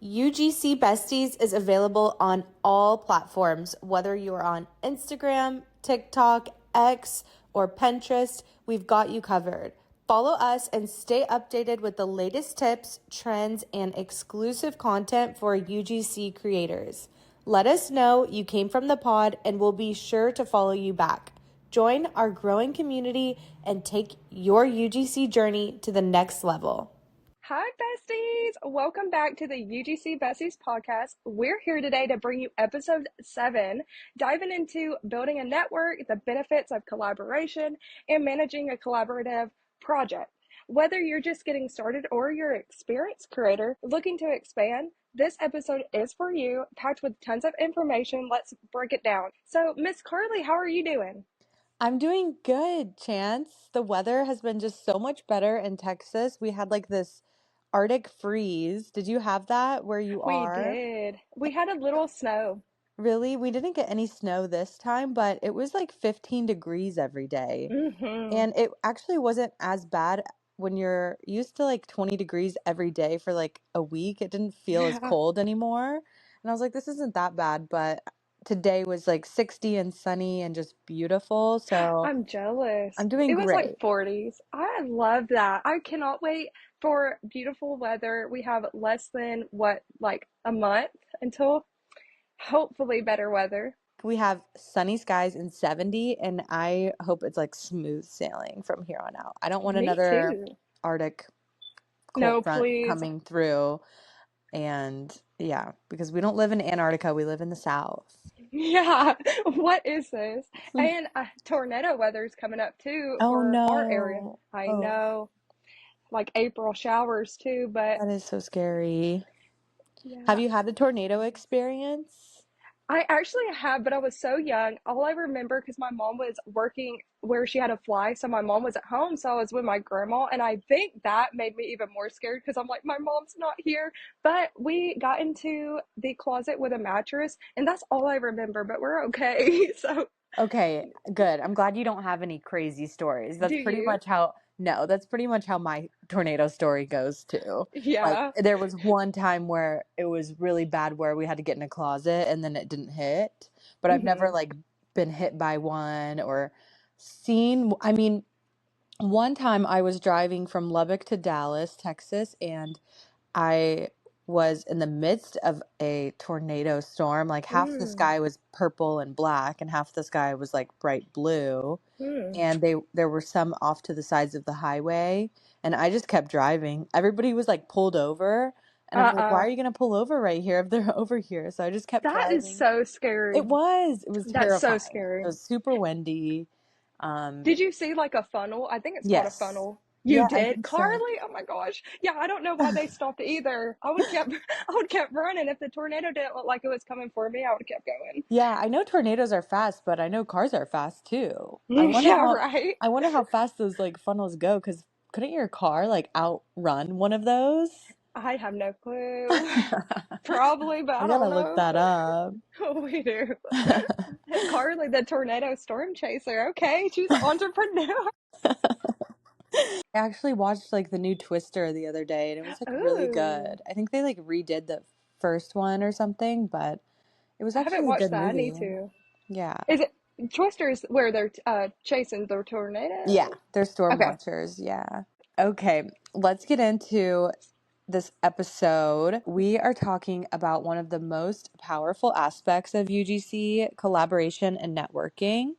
UGC Besties is available on all platforms, whether you are on Instagram, TikTok, X, or Pinterest, we've got you covered. Follow us and stay updated with the latest tips, trends, and exclusive content for UGC creators. Let us know you came from the pod and we'll be sure to follow you back. Join our growing community and take your UGC journey to the next level. Hi, besties! Welcome back to the UGC Besties podcast. We're here today to bring you episode 7, diving into building a network, the benefits of collaboration, and managing a collaborative project. Whether you're just getting started or you're an experienced creator looking to expand, this episode is for you, packed with tons of information. Let's break it down. So, Miss Carly, how are you doing? I'm doing good, Chance. The weather has been just so much better in Texas. We had like this Arctic freeze. Did you have that where you We are? did. We had a little snow. Really? We didn't get any snow this time, but it was like 15 degrees every day. Mm-hmm. And it actually wasn't as bad when you're used to like 20 degrees every day for like a week. It didn't feel as Yeah. cold anymore. And I was like, this isn't that bad, but today was like 60 and sunny and just beautiful. So I'm jealous. I'm doing It was like great. 40s. I love that. I cannot wait for beautiful weather. We have less than like a month until hopefully better weather. We have sunny skies and 70, and I hope it's like smooth sailing from here on out. I don't want Me another too. Arctic cold No, front please. coming through. And yeah, because we don't live in Antarctica, we live in the South. Yeah. What is this? And tornado weather's coming up too Oh for our area. no. I Oh, know, like April showers too, but that is so scary. Have yeah. you had a tornado experience? I actually have, but I was so young. All I remember, because my mom was working where she had to fly, so my mom was at home, so I was with my grandma, and I think that made me even more scared because I'm like, my mom's not here. But we got into the closet with a mattress, and that's all I remember, but we're okay. So, Okay, good. I'm glad you don't have any crazy stories. do you? That's pretty much how my tornado story goes too. Like Yeah. there was one time where it was really bad where we had to get in a closet and then it didn't hit. But I've never Hmm. like been hit by one or seen, I mean, one time I was driving from Lubbock to Dallas, Texas, and I was in the midst of a tornado storm. Like half the Mm. sky was purple and black, and half the sky was like bright blue. Mm. And there were some off to the sides of the highway, and I just kept driving. Everybody was like pulled over, and I'm like, why Uh-uh. are you gonna pull over right here if they're over here? So I just kept That is driving. so scary. It was That's so terrifying. It scary. was super windy. Did you see like a funnel? I think it's called a Yes. funnel. You Yeah, I did, think so. Carly? Oh my gosh. Yeah, I don't know why they stopped either. I would kept I would kept running. If the tornado didn't look like it was coming for me, I would have kept going. Yeah, I know tornadoes are fast, but I know cars are fast too. Yeah, right. I wonder how fast those like funnels go, because couldn't your car like outrun one of those? I have no clue. Probably, but I I gotta don't look know. that up. We do. Carly, the tornado storm chaser. Okay, she's an entrepreneur. I actually watched like the new Twister the other day and it was like really Ooh, good. I think they like redid the first one or something, but it was I haven't actually a watched good that. I need movie. to. Yeah. Is it Twisters where they're chasing the tornado? Yeah, they're storm Okay. watchers. Yeah. Okay, let's get into this episode. We are talking about one of the most powerful aspects of UGC, collaboration and networking.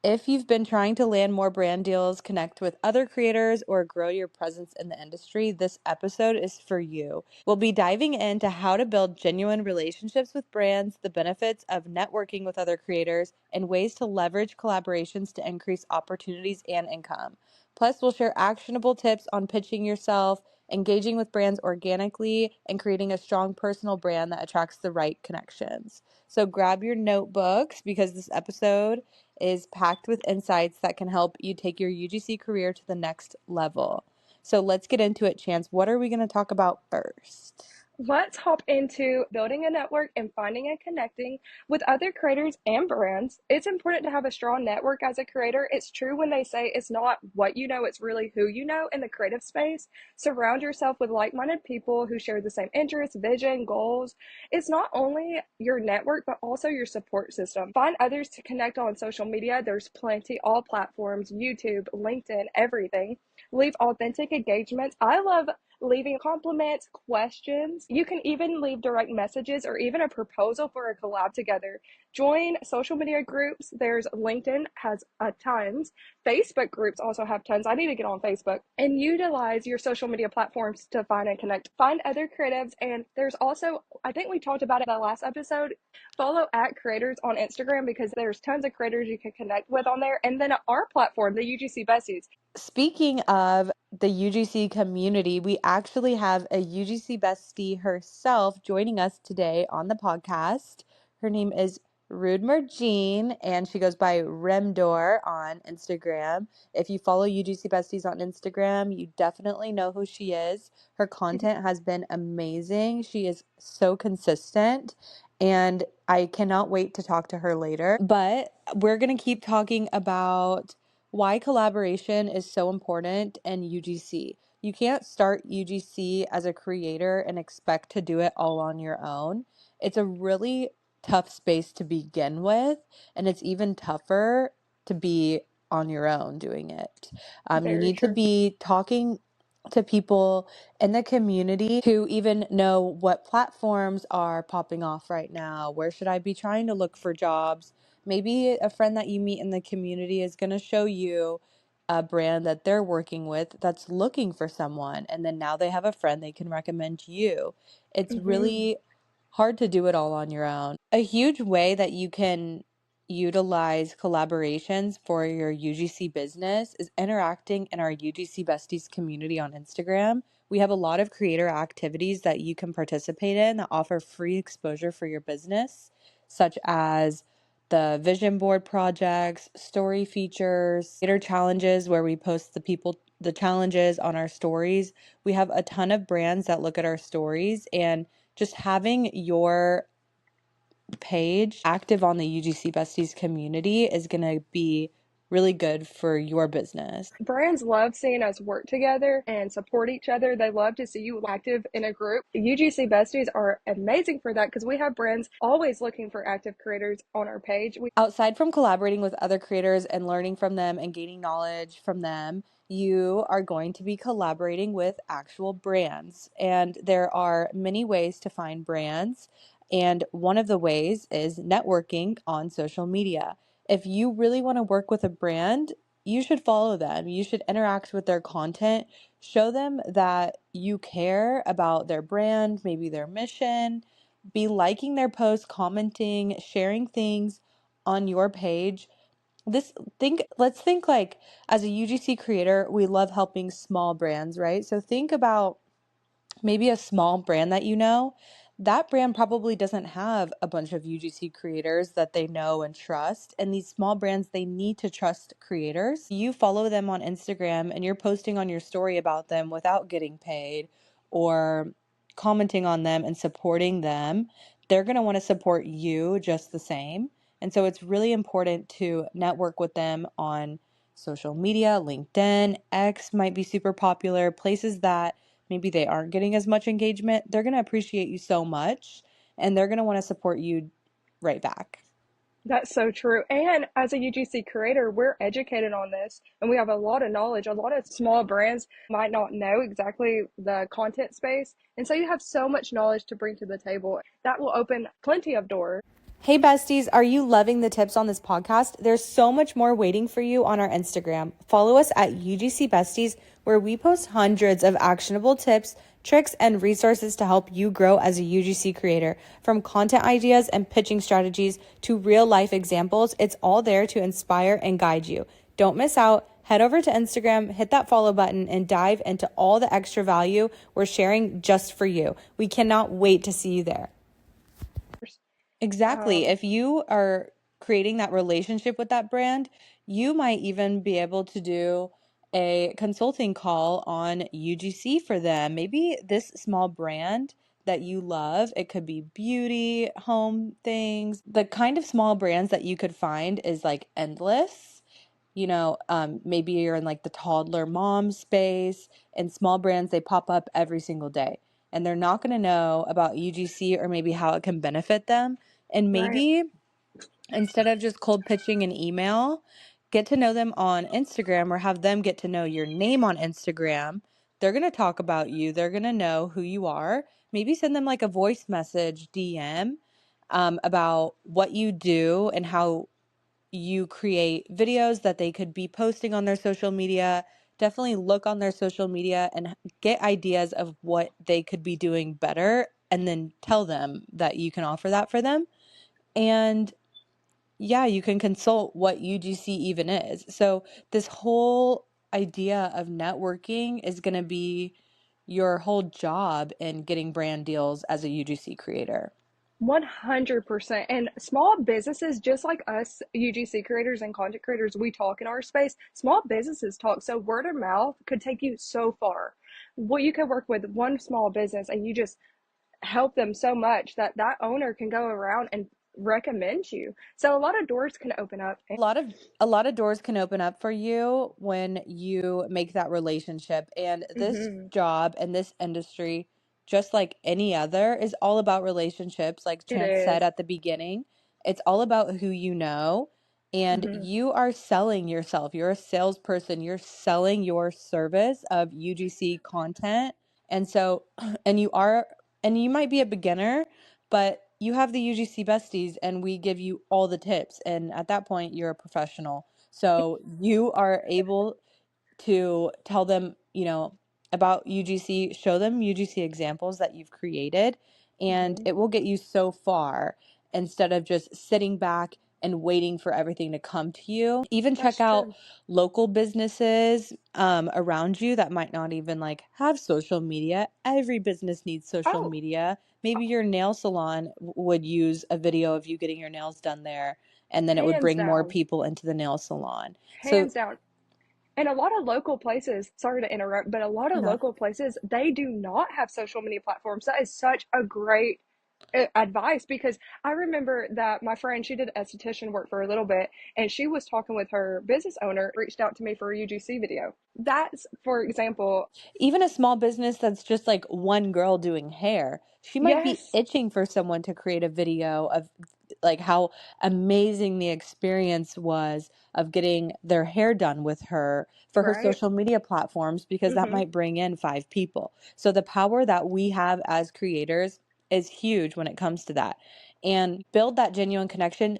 If you've been trying to land more brand deals, connect with other creators, or grow your presence in the industry, this episode is for you. We'll be diving into how to build genuine relationships with brands, the benefits of networking with other creators, and ways to leverage collaborations to increase opportunities and income. Plus, we'll share actionable tips on pitching yourself, engaging with brands organically, and creating a strong personal brand that attracts the right connections. So grab your notebooks because this episode is packed with insights that can help you take your UGC career to the next level. So let's get into it, Chance. What are we going to talk about first? Let's hop into building a network and finding and connecting with other creators and brands. It's important to have a strong network as a creator. It's true when they say it's not what you know, it's really who you know in the creative space. Surround yourself with like minded people who share the same interests, vision, goals. It's not only your network, but also your support system. Find others to connect on social media. There's plenty, all platforms, YouTube, LinkedIn, everything. Leave authentic engagements. I love leaving compliments, questions. You can even leave direct messages or even a proposal for a collab together. Join social media groups. There's LinkedIn has a tons. Facebook groups also have tons. I need to get on Facebook and utilize your social media platforms to find and connect. Find other creatives. And there's also, I think we talked about it in the last episode, follow at creators on Instagram because there's tons of creators you can connect with on there. And then our platform, the UGC Besties. Speaking of the UGC community, we actually have a UGC bestie herself joining us today on the podcast. Her name is Rudmer Jean, and she goes by Remdor on Instagram. If you follow UGC Besties on Instagram, you definitely know who she is. Her content has been amazing. She is so consistent, and I cannot wait to talk to her later. But we're going to keep talking about why collaboration is so important in UGC. You can't start UGC as a creator and expect to do it all on your own. It's a really tough space to begin with, and it's even tougher to be on your own doing it. You Very need to true. be talking to people in the community who even know what platforms are popping off right now. Where should I be trying to look for jobs? Maybe a friend that you meet in the community is going to show you a brand that they're working with that's looking for someone. And then now they have a friend they can recommend to you. It's Mm-hmm. really hard to do it all on your own. A huge way that you can utilize collaborations for your UGC business is interacting in our UGC Besties community on Instagram. We have a lot of creator activities that you can participate in that offer free exposure for your business, such as the vision board projects, story features, creator challenges where we post the challenges on our stories. We have a ton of brands that look at our stories, and just having your page active on the UGC Besties community is going to be really good for your business. Brands love seeing us work together and support each other. They love to see you active in a group. UGC Besties are amazing for that because we have brands always looking for active creators on our page. Outside from collaborating with other creators and learning from them and gaining knowledge from them, you are going to be collaborating with actual brands. And there are many ways to find brands. And one of the ways is networking on social media. If you really want to work with a brand, you should follow them. You should interact with their content. Show them that you care about their brand, maybe their mission. Be liking their posts, commenting, sharing things on your page. Let's think like as a UGC creator, we love helping small brands, right? So think about maybe a small brand that you know. That brand probably doesn't have a bunch of UGC creators that they know and trust. And these small brands, they need to trust creators. You follow them on Instagram and you're posting on your story about them without getting paid or commenting on them and supporting them. They're going to want to support you just the same. And so it's really important to network with them on social media. LinkedIn, X might be super popular, places that maybe they aren't getting as much engagement. They're going to appreciate you so much and they're going to want to support you right back. That's so true. And as a UGC creator, we're educated on this and we have a lot of knowledge. A lot of small brands might not know exactly the content space. And so you have so much knowledge to bring to the table. That will open plenty of doors. Hey besties, are you loving the tips on this podcast? There's so much more waiting for you on our Instagram. Follow us at UGC Besties, where we post hundreds of actionable tips, tricks, and resources to help you grow as a UGC creator. From content ideas and pitching strategies to real life examples, it's all there to inspire and guide you. Don't miss out. Head over to Instagram, hit that follow button, and dive into all the extra value we're sharing just for you. We cannot wait to see you there. Exactly. Um, If you are creating that relationship with that brand, you might even be able to do a consulting call on UGC for them. Maybe this small brand that you love. It could be beauty, home things. The kind of small brands that you could find is like endless. Maybe you're in like the toddler mom space, and small brands, they pop up every single day. And they're not going to know about UGC or maybe how it can benefit them. And Right. maybe instead of just cold pitching an email, get to know them on Instagram or have them get to know your name on Instagram. They're going to talk about you, they're going to know who you are. Maybe send them like a voice message DM about what you do and how you create videos that they could be posting on their social media. Definitely look on their social media and get ideas of what they could be doing better, and then tell them that you can offer that for them. And yeah, you can consult what UGC even is. So, this whole idea of networking is going to be your whole job in getting brand deals as a UGC creator. 100%. And small businesses, just like us UGC creators and content creators, we talk in our space. Small businesses talk. So word of mouth could take you so far. Well, you could work with one small business and you just help them so much that that owner can go around and recommend you. So a lot of doors can open up. A lot of doors can open up for you when you make that relationship. And this Mm-hmm. job and this industry, just like any other, is all about relationships. Like It Chance said is. at the beginning, it's all about who you know. And Mm-hmm. you are selling yourself. You're a salesperson. You're selling your service of UGC content. And so, and you are, and you might be a beginner, but you have the UGC Besties and we give you all the tips. And at that point, you're a professional. So you are able to tell them, about UGC, show them UGC examples that you've created, and Mm-hmm. it will get you so far instead of just sitting back and waiting for everything to come to you. Even check That's out true. local businesses around you that might not even like have social media. Every business needs social Oh, media. Maybe your nail salon would use a video of you getting your nails done there, and then it would hands bring more down. people into the nail salon. So Hands down. And a lot of local places, sorry to interrupt, but a lot of no. local places, they do not have social media platforms. That is such a great advice because I remember that my friend, she did esthetician work for a little bit and she was talking with her business owner, reached out to me for a UGC video. That's, for example, Even a small business that's just like one girl doing hair, she might be yes, itching for someone to create a video of like how amazing the experience was of getting their hair done with her for her right? social media platforms, because that Mm-hmm. might bring in 5 people. So the power that we have as creators is huge when it comes to that. And build that genuine connection.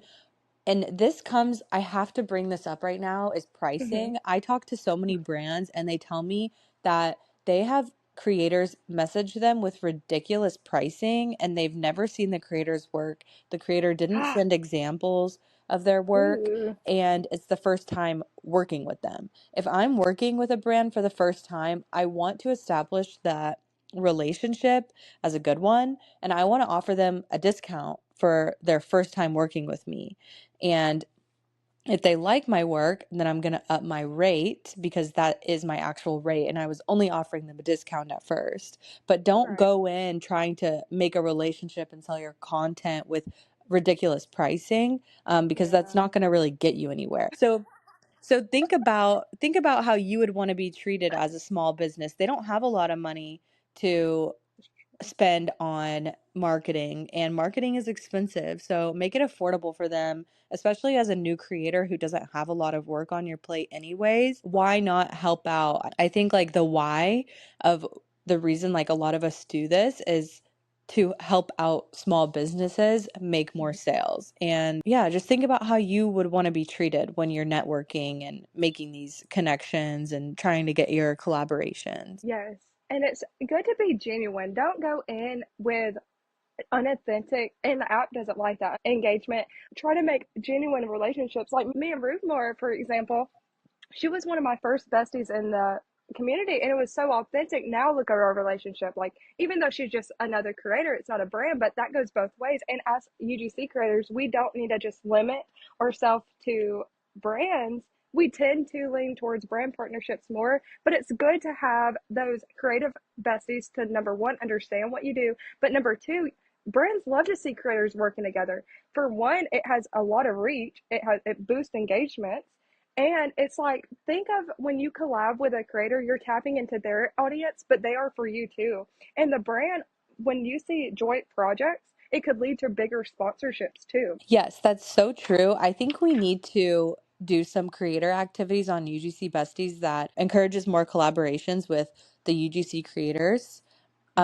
And this comes, I have to bring this up right now, is Mm-hmm. pricing. I talk to so many brands and they tell me that they have creators message them with ridiculous pricing and they've never seen the creator's work. The creator didn't Ah, send examples of their work, ooh, and it's the first time working with them. If I'm working with a brand for the first time, I want to establish that relationship as a good one, and I want to offer them a discount for their first time working with me. And if they like my work, then I'm going to up my rate, because that is my actual rate. And I was only offering them a discount at first. But don't right. go in trying to make a relationship and sell your content with ridiculous pricing, because that's Yeah. not going to really get you anywhere. So think about how you would want to be treated as a small business. They don't have a lot of money to spend on marketing, and marketing is expensive. So make it affordable for them, especially as a new creator who doesn't have a lot of work on your plate anyways. Why not help out? I think like the why of the reason like a lot of us do this is to help out small businesses make more sales. And yeah, just think about how you would want to be treated when you're networking and making these connections and trying to get your collaborations. Yes. And it's good to be genuine. Don't go in with unauthentic, and the app doesn't like that engagement. Try to make genuine relationships. Like me and Ruth Laura, for example, she was one of my first besties in the community and it was so authentic. Now look at our relationship. Like, even though she's just another creator, it's not a brand, but that goes both ways. And as UGC creators, we don't need to just limit ourselves to brands. we tend to lean towards brand partnerships more, but it's good to have those creative besties to number one, understand what you do, but number two, brands love to see creators working together. For one, it has a lot of reach, it boosts engagements. And it's like, think of when you collab with a creator, you're tapping into their audience, but they are for you too. And the brand, when you see joint projects, it could lead to bigger sponsorships too. Yes, that's so true. I think we need to do some creator activities on UGC Besties that encourages more collaborations with the UGC creators.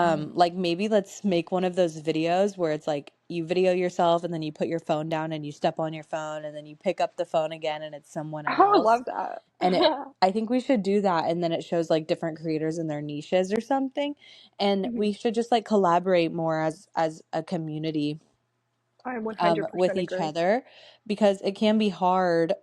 Mm. Like maybe let's make one of those videos where it's like you video yourself and then you put your phone down and you step on your phone and then you pick up the phone again and it's someone Oh, I else. love that. And I think we should do that, and then it shows like different creators in their niches or something. And we should just like collaborate more as a community I with 100% each agree. other, because it can be hard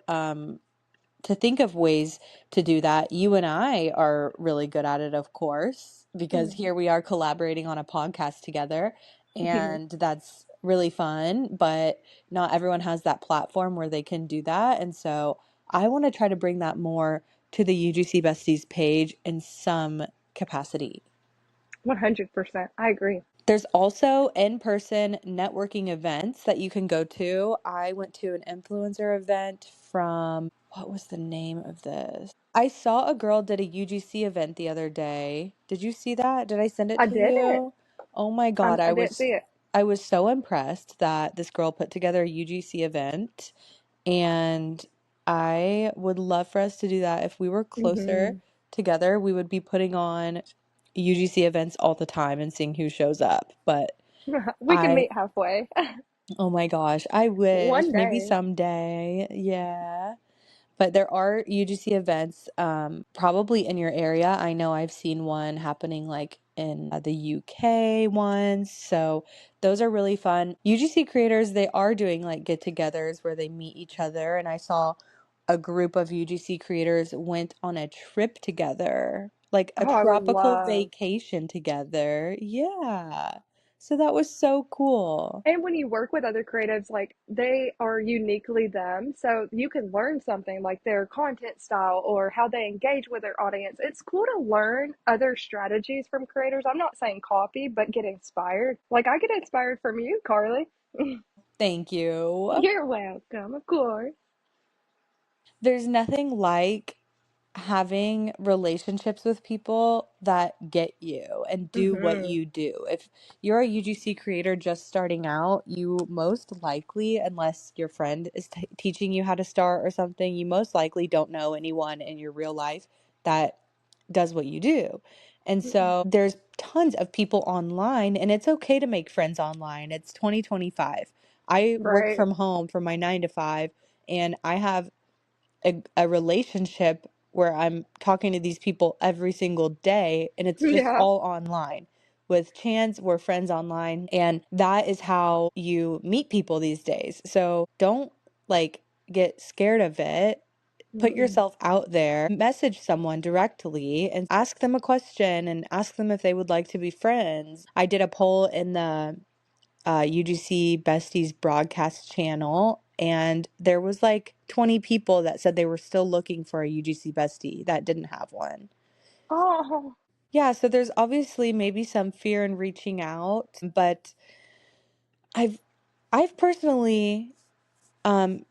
to think of ways to do that. You and I are really good at it, of course, because Mhm. here we are collaborating on a podcast together, and that's really fun, but not everyone has that platform where they can do that. And so I want to try to bring that more to the UGC Besties page in some capacity. 100%. I agree. There's also in-person networking events that you can go to. I went to an influencer event from, what was the name of this? I saw a girl did a UGC event the other day. Did you see that? Did I send it I to didn't. you? Oh my God, I didn't see it. I was so impressed that this girl put together a UGC event, and I would love for us to do that. If we were closer Hmm. together, we would be putting on UGC events all the time and seeing who shows up. But We can I, meet halfway oh my gosh, I wish one maybe day. someday. Yeah. But there are UGC events, probably in your area. I know I've seen one happening like in the UK ones. So those are really fun. UGC creators, they are doing like get-togethers where they meet each other. And I saw a group of UGC creators went on a trip together, like a Oh, I would tropical love. vacation together. Yeah. So that was so cool. And when you work with other creatives, like they are uniquely them. So you can learn something like their content style or how they engage with their audience. It's cool to learn other strategies from creators. I'm not saying copy, but get inspired. Like I get inspired from you, Carly. Thank you. You're welcome, of course. There's nothing like having relationships with people that get you and do what Hmm. you do. If you're a UGC creator just starting out, you most likely, unless your friend is teaching you how to start or something, you most likely don't know anyone in your real life that does what you do. And so there's tons of people online, and it's okay to make friends online. It's 2025. I work Right. from home from my 9 to 5, and I have a relationship where I'm talking to these people every single day, and it's just Yeah. all online. With Chance, we're friends online, and that is how you meet people these days. So don't like get scared of it. Put Mm-mm. yourself out there, message someone directly and ask them a question and ask them if they would like to be friends. I did a poll in the UGC Besties broadcast channel, and there was like 20 people that said they were still looking for a UGC Bestie that didn't have one. Oh, Yeah, so there's obviously maybe some fear in reaching out, but I've I've personally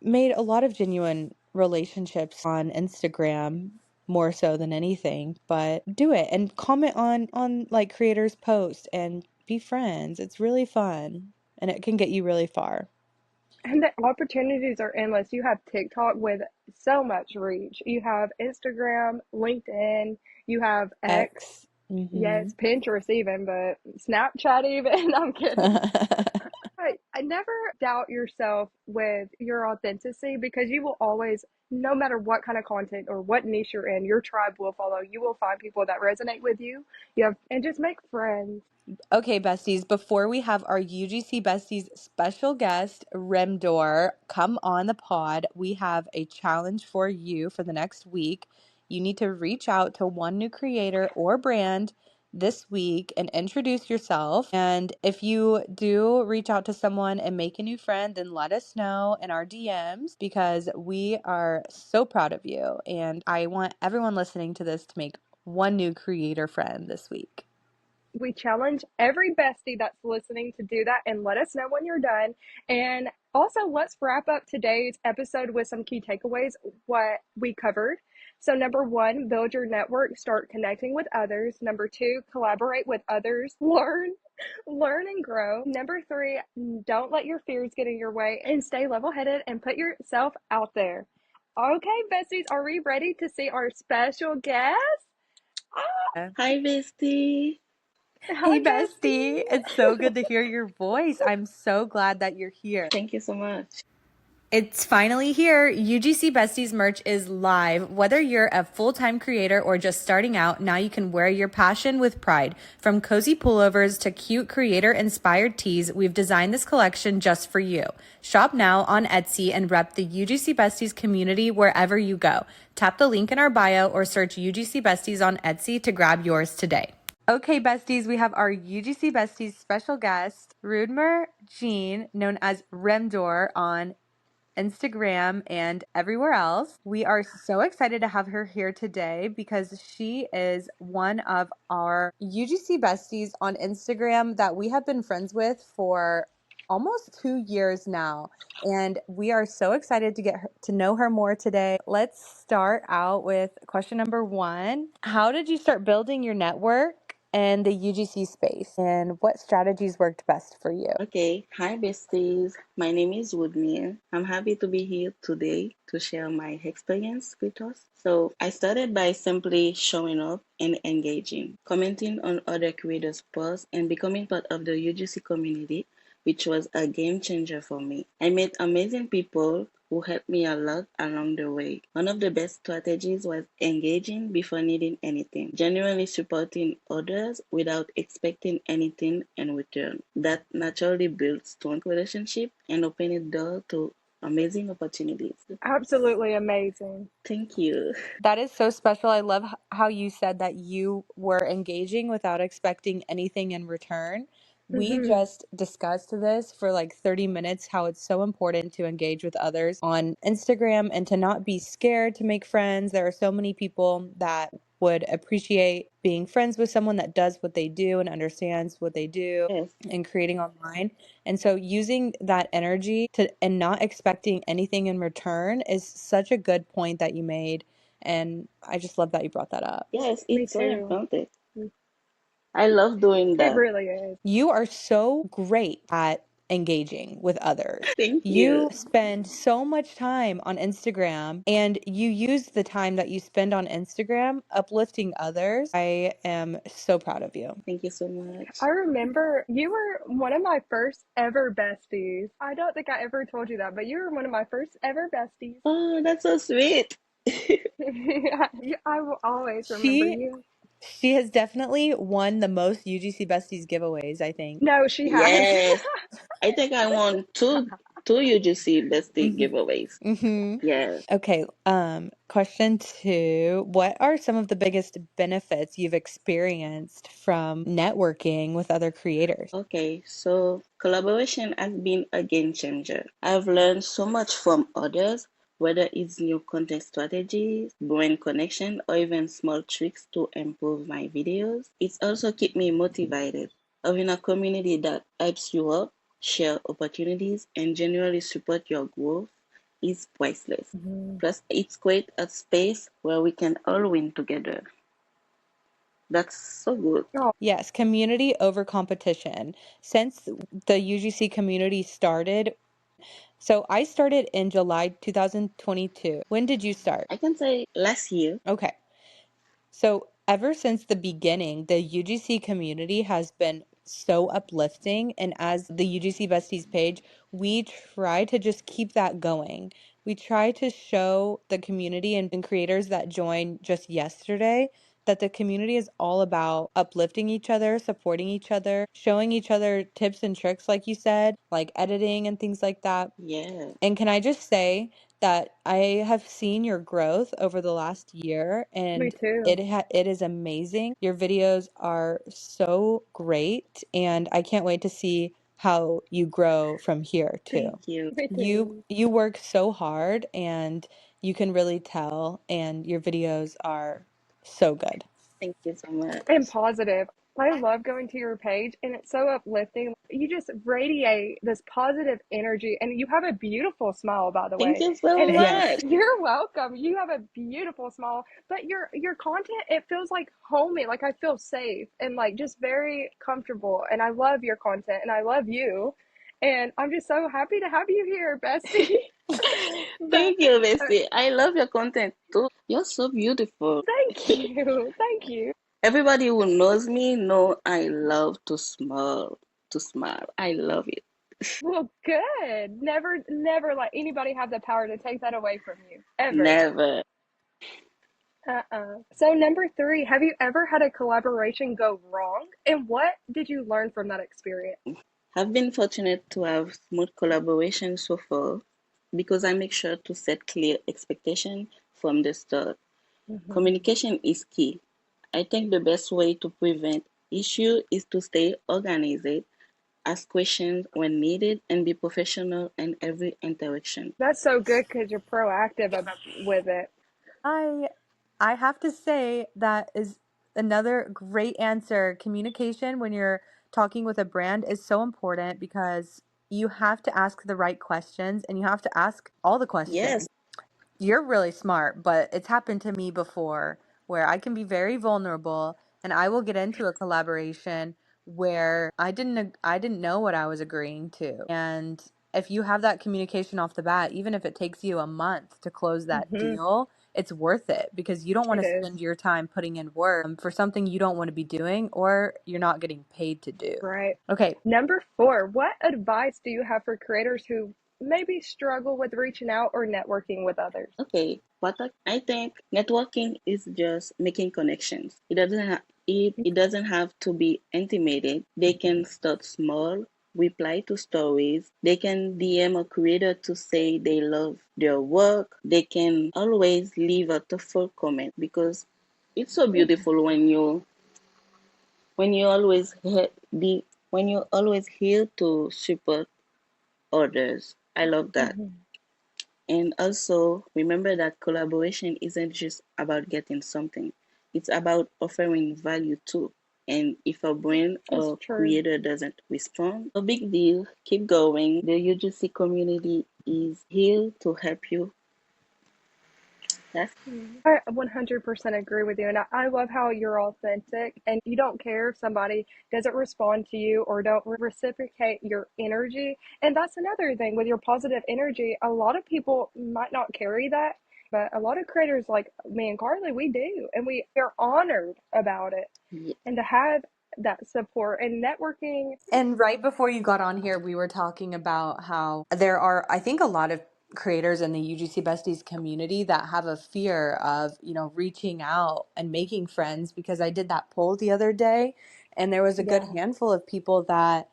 made a lot of genuine relationships on Instagram more so than anything, but do it and comment on like creators' posts and be friends. It's really fun and it can get you really far. and the opportunities are endless. You have TikTok with so much reach. You have Instagram, LinkedIn, you have X, X. Mm-hmm. yes, Pinterest even, but Snapchat even. I'm kidding. I never doubt yourself with your authenticity because you will always, no matter what kind of content or what niche you're in, your tribe will follow. You will find people that resonate with you. You have, and just make friends. Okay, besties, before we have our UGC Besties special guest, Remdor, come on the pod, we have a challenge for you for the next week. You need to reach out to one new creator or brand this week and introduce yourself. And if you do reach out to someone and make a new friend, then let us know in our DMs because we are so proud of you. And I want everyone listening to this to make one new creator friend this week. We challenge every bestie that's listening to do that and let us know when you're done. And also, let's wrap up today's episode with some key takeaways, what we covered. So, number one, build your network, start connecting with others. Number two, collaborate with others, learn and grow. Number three, don't let your fears get in your way and stay level headed and put yourself out there. Okay, besties, are we ready to see our special guest? Hi, Bestie. Hi, Hey, bestie. bestie. It's so good to hear your voice. I'm so glad that you're here. Thank you so much. It's finally here. UGC Besties merch is live. Whether you're a full-time creator or just starting out, now you can wear your passion with pride. From cozy pullovers to cute creator-inspired tees, we've designed this collection just for you. Shop now on Etsy and rep the UGC Besties community wherever you go. Tap the link in our bio or search UGC Besties on Etsy to grab yours today. Okay, besties, we have our UGC Besties special guest, Rudmer Jean, known as Remdor on Instagram and everywhere else. We are so excited to have her here today because she is one of our UGC besties on Instagram that we have been friends with for almost 2 years now. And we are so excited to get to know her more today. Let's start out with question number 1. How did you start building your network and the UGC space? And what strategies worked best for you? Okay, hi, Besties. My name is Woodmere. I'm happy to be here today to share my experience with us. So, I started by simply showing up and engaging, commenting on other creators' posts, and becoming part of the UGC community, which was a game changer for me. I met amazing people who helped me a lot along the way. One of the best strategies was engaging before needing anything, genuinely supporting others without expecting anything in return. That naturally builds strong relationships and opens the door to amazing opportunities. Absolutely amazing. Thank you. That is so special. I love how you said that you were engaging without expecting anything in return. We Hmm. just discussed this for like 30 minutes, how it's so important to engage with others on Instagram and to not be scared to make friends. There are so many people that would appreciate being friends with someone that does what they do and understands what they do Yes, and creating online. And so using that energy to and not expecting anything in return is such a good point that you made. And I just love that you brought that up. yes, Me it's so too. important. I love doing It that. really is. You are so great at engaging with others. Thank You you. spend so much time on Instagram and you use the time that you spend on Instagram uplifting others. I am so proud of you. Thank you so much. I remember you were one of my first ever besties. I don't think I ever told you that, but you were one of my first ever besties. Oh, that's so sweet. I will always remember She you. she has definitely won the most UGC Besties giveaways, I think. No, she has. Yes, I think I won two UGC Bestie Mhm. giveaways. Mhm. Yes. Okay, question 2. What are some of the biggest benefits you've experienced from networking with other creators? Okay, so collaboration has been a game changer. I've learned so much from others, whether it's new content strategies, brand connection, or even small tricks to improve my videos. It's also kept me motivated. Having a community that hypes you up, share opportunities, and genuinely support your growth is priceless. Mhm. Plus, it's create a space where we can all win together. That's so good. Yes, community over competition. Since the UGC community started, so I started in July 2022. When did you start? I can say last year. Okay. So, ever since the beginning, the UGC community has been so uplifting. And as the UGC Besties page, we try to just keep that going. We try to show the community and creators that joined just yesterday that the community is all about uplifting each other, supporting each other, showing each other tips and tricks, like you said, like editing and things like that. Yeah. And can I just say that I have seen your growth over the last year, Me and too. it is amazing. Your videos are so great, and I can't wait to see how you grow from here too. Thank you. Me You too. you work so hard, and you can really tell, and your videos are so good. Thank you so much. And positive. I love going to your page and it's so uplifting. You just radiate this positive energy and you have a beautiful smile, by the Thank way. you so And Yes. much. you're welcome. You have a beautiful smile, but your content, it feels like homey. Like I feel safe and like just very comfortable. And I love your content and I love you. And I'm just so happy to have you here, bestie. But Thank you, Bestie. I love your content too. You're so beautiful. thank you. Thank you. Everybody who knows me know I love to smile. To smile. I love it. Well, good. Never let anybody have the power to take that away from you, ever. Never. So, number three, have you ever had a collaboration go wrong? And what did you learn from that experience? I've been fortunate to have smooth collaboration so far because I make sure to set clear expectations from the start. Hmm. Communication is key. I think the best way to prevent issue is to stay organized, ask questions when needed, and be professional in every interaction. That's so good because you're proactive with it. I I have to say that is another great answer. Communication when you're talking with a brand is so important because you have to ask the right questions and you have to ask all the Yes, questions. You're really smart, but it's happened to me before where I can be very vulnerable and I will get into a collaboration where I didn't know what I was agreeing to. And if you have that communication off the bat, even if it takes you a month to close that Hmm. deal, it's worth it because you don't want It to is. spend your time putting in work for something you don't want to be doing or you're not getting paid to do. Right. Okay. Number four, what advice do you have for creators who maybe struggle with reaching out or networking with others? okay. I think networking is just making connections. It doesn't have to be intimated. They can start small, reply to stories. They can DM a creator to say they love their work. They can always leave a thoughtful comment because it's so beautiful when you always be when you always here to support others. I love that. Hmm. And also remember that collaboration isn't just about getting something, it's about offering value too. And if a brand That's or true. creator doesn't respond, no big deal, keep going. The UGC community is here to help you. That's I 100% agree with you. And I love how you're authentic and you don't care if somebody doesn't respond to you or don't reciprocate your energy. And that's another thing with your positive energy. A lot of people might not carry that, but a lot of creators like me and Carly, we do. And we are honored about it. yeah, And to have that support and networking. And right before you got on here, we were talking about how there are, I think, a lot of creators in the UGC Besties community that have a fear of, reaching out and making friends because I did that poll the other day and there was a good Yeah. handful of people that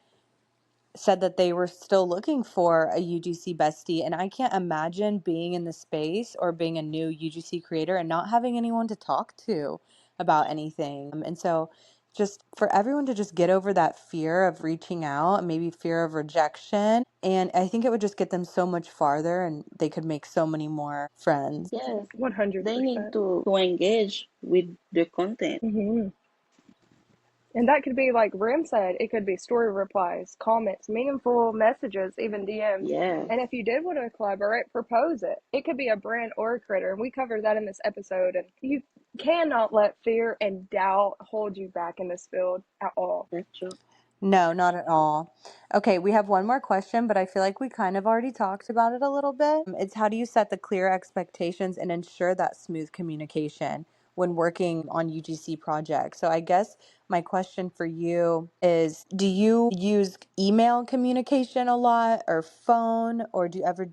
said that they were still looking for a UGC bestie. And I can't imagine being in the space or being a new UGC creator and not having anyone to talk to about anything. And so, just for everyone to just get over that fear of reaching out and maybe fear of rejection. And I think it would just get them so much farther and they could make so many more friends. yes, they need 100%. to engage with the content. Hmm. And that could be like Rim said, it could be story replies, comments, meaningful messages, even DMs. Yeah, And if you did want to collaborate, propose it. It could be a brand or a critter. And we covered that in this episode. And you cannot let fear and doubt hold you back in this field at all. that's true. No, not at all. Okay, we have one more question, but I feel like we kind of already talked about it a little bit. It's how do you set the clear expectations and ensure that smooth communication when working on UGC projects? So I guess my question for you is, do you use email communication a lot or phone, or do you ever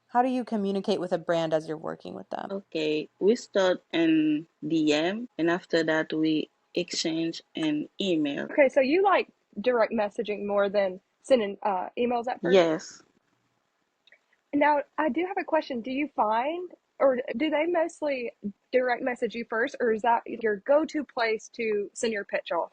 how do you communicate with a brand as you're working with them? Okay, we start in DM and after that we exchange an email. Okay, so you like direct messaging more than sending emails at first? Yes, Now, I do have a question. Do you find, or do they mostly direct message you first, or is that your go-to place to send your pitch off?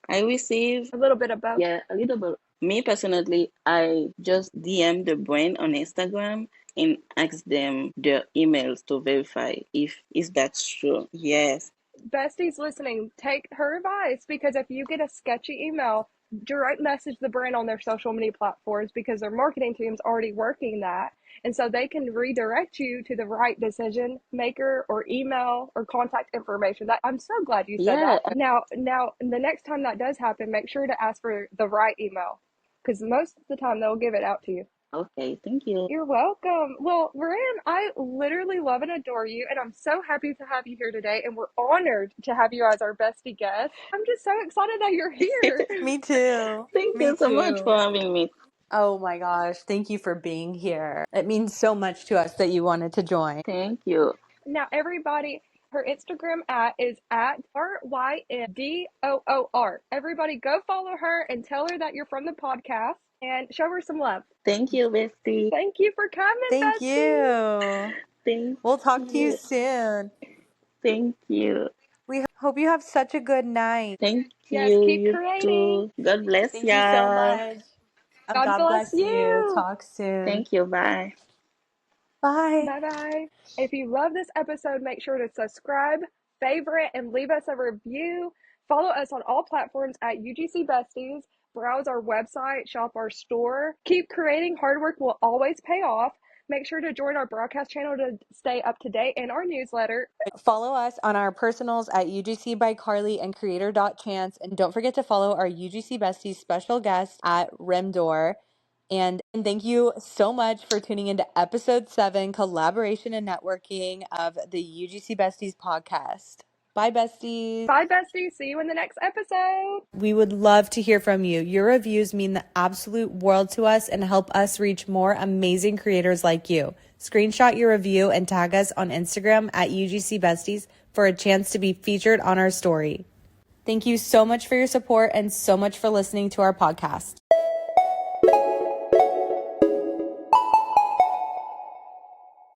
I receive, A little bit of both. yeah, a little bit. Me personally, I just DM the brand on Instagram and ask them their emails to verify if that's true. Yes. Besties listening, take her advice, because if you get a sketchy email, direct message the brand on their social media platforms, because their marketing team's already working that. And so they can redirect you to the right decision maker or email or contact information. That I'm so glad you said Yeah. that. Now, the next time that does happen, make sure to ask for the right email, because most of the time they'll give it out to you. Okay. Thank you. You're welcome. Well, Ryan, I literally love and adore you, and I'm so happy to have you here today. And we're honored to have you as our bestie guest. I'm just so excited that you're here. Me too. Thank Me you so much too. for having me. Oh my gosh, thank you for being here. It means so much to us that you wanted to join. Thank you. Now, everybody, her Instagram is at RYNDOOR. Everybody, go follow her and tell her that you're from the podcast and show her some love. Thank you, Bestie. Thank you for coming, Thank bestie. you. Thank We'll talk to you you. soon. Thank you. We hope you have such a good night. Thank Yes, you. keep You creating. too. God bless Thank you so y'all. much. God God bless bless you. you. Talk soon. Thank you. Bye. Bye. Bye bye. If you love this episode, make sure to subscribe, favorite, and leave us a review. Follow us on all platforms at UGC Besties. Browse our website, shop our store. Keep creating. Hard work will always pay off. Make sure to join our broadcast channel to stay up to date and our newsletter. Follow us on our personals at UGC by Carly and creator.chance. And don't forget to follow our UGC Besties special guest at Remdor. And thank you so much for tuning into episode 7, Collaboration and Networking of the UGC Besties podcast. Bye, besties. Bye, besties. See you in the next episode. We would love to hear from you. Your reviews mean the absolute world to us and help us reach more amazing creators like you. Screenshot your review and tag us on Instagram at UGC Besties for a chance to be featured on our story. Thank you so much for your support and so much for listening to our podcast.